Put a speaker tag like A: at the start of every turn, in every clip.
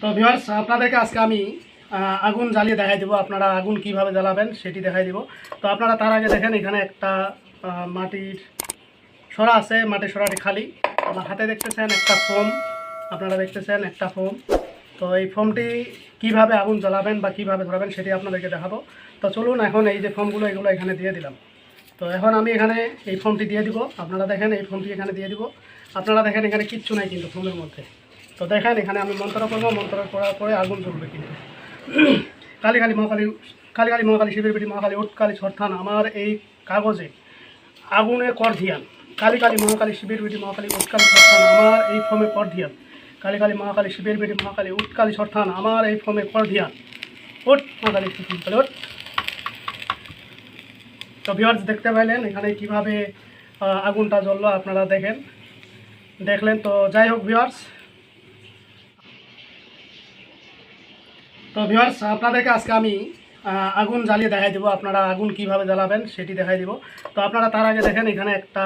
A: তো ভিউয়ার্স আপনাদেরকে আজকে আমি আগুন জ্বালিয়ে দেখাই দেবো। আপনারা আগুন কিভাবে জ্বালাবেন সেটি দেখাই দিব। তো আপনারা তার আগে দেখেন এখানে একটা মাটির সরা আছে, মাটির সরাটি খালি। আমার হাতে দেখতেছেন একটা ফোম, আপনারা দেখতেছেন একটা ফোম। তো এই ফোমটি কিভাবে আগুন জ্বালাবেন বা কিভাবে ধরাবেন সেটি আপনাদেরকে দেখাবো। তো চলুন এখন এই যে ফোমগুলো এগুলো এখানে দিয়ে দিলাম। তো এখন আমি এখানে এই ফোমটি দিয়ে দিব। আপনারা দেখেন এই ফোমটি এখানে দিয়ে দিব। আপনারা দেখেন এখানে কিচ্ছু নাই কিন্তু ফোমের মধ্যে। তো দেখেন এখানে আমি মন্ত্র করবো, মন্ত্র করার পরে আগুন জ্বলবে কিন্তু। কালী কালী মহাকালী, কালী কালী মহাকালী, শিবের বেটি মহাকালী, উৎকালী ছরথান আমার এই কাগজে আগুনে কর ধিয়ান। কালী কালী মহাকালী, শিবের বেটি মহাকালী, উৎকালী ছরথান আমার এই ফোমে কর ধিয়ান। কালী কালী মহাকালী, শিবের বেটি মহাকালী, উৎকালী ছরথান আমার এই ফোমে কর ধিয়ান। উঠ মহাকালী কালী উঠ। তো ভিউয়ার্স দেখতে পাইলেন এখানে কিভাবে আগুনটা জ্বললো, আপনারা দেখলেন। তো যাই হোক ভিউয়ার্স, আপনাদেরকে আজকে আমি আগুন জ্বালিয়ে দেখাই দেবো। আপনারা আগুন কিভাবে জ্বালাবেন সেটি দেখাই দিব। তো আপনারা তার আগে দেখেন এখানে একটা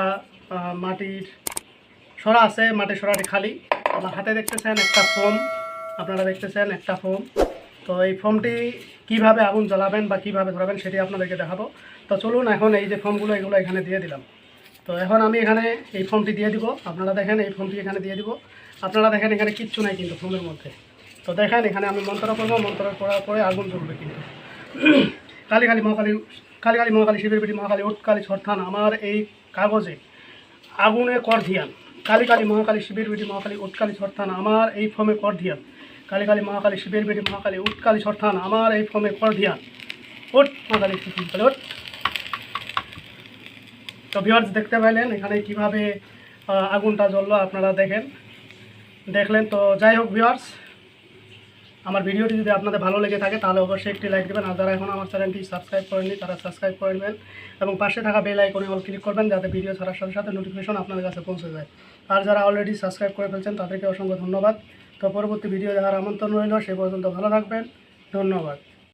A: মাটির সরা আছে, মাটির সরাটি খালি। আমার হাতে দেখতেছেন একটা ফোম, আপনারা দেখতেছেন একটা ফোম। তো এই ফোমটি কিভাবে আগুন জ্বালাবেন বা কিভাবে ধরাবেন সেটি আপনাদেরকে দেখাবো। তো চলুন এখন এই যে ফোমগুলো এগুলো এখানে দিয়ে দিলাম। তো এখন আমি এখানে এই ফোমটি দিয়ে দিব। আপনারা দেখেন এই ফোমটি এখানে দিয়ে দিব। আপনারা দেখেন এখানে কিচ্ছু নাই কিন্তু ফোমের মধ্যে। তো দেখেন এখানে আমি মন্ত্র করবো, মন্ত্র করার পরে আগুন জ্বলবে কিন্তু। কালী কালী মহাকালী, কালী কালী মহাকালী, শিবের বেটি মহাকালী, উৎকালী ছরথান আমার এই কাগজে আগুনে কর ধিয়ান। কালী কালী মহাকালী, শিবের বেটি মহাকালী, উৎকালী ছরথান আমার এই ফোমে কর ধিয়ান। কালী কালী মহাকালী, শিবের বেটি মহাকালী, উৎকালী ছরথান আমার এই ফোমে কর ধিয়ান। উঠ মহাকালী কালী উঠ। তো ভিউয়ার্স দেখতে পাইলেন এখানে কিভাবে আগুনটা জ্বললো, আপনারা দেখলেন। তো যাই হোক ভিউয়ার্স, আমার ভিডিওটি যদি আপনাদের ভালো লেগে থাকে তাহলে অবশ্যই একটি লাইক দেবেন। আর যারা এখন আমার চ্যানেলটি সাবস্ক্রাইব করেননি তারা সাবস্ক্রাইব করে নেবেন এবং পাশে থাকা বেল আইকনে অল ক্লিক করবেন যাতে ভিডিও ছাড়ার সাথে সাথে নোটিফিকেশন আপনাদের কাছে পৌঁছে যায়। আর যারা অলরেডি সাবস্ক্রাইব করে ফেলছেন তাদেরকে অসংখ্য ধন্যবাদ। তো পরবর্তী ভিডিও দেখার আমন্ত্রণ রইল। সে পর্যন্ত ভালো থাকবেন। ধন্যবাদ।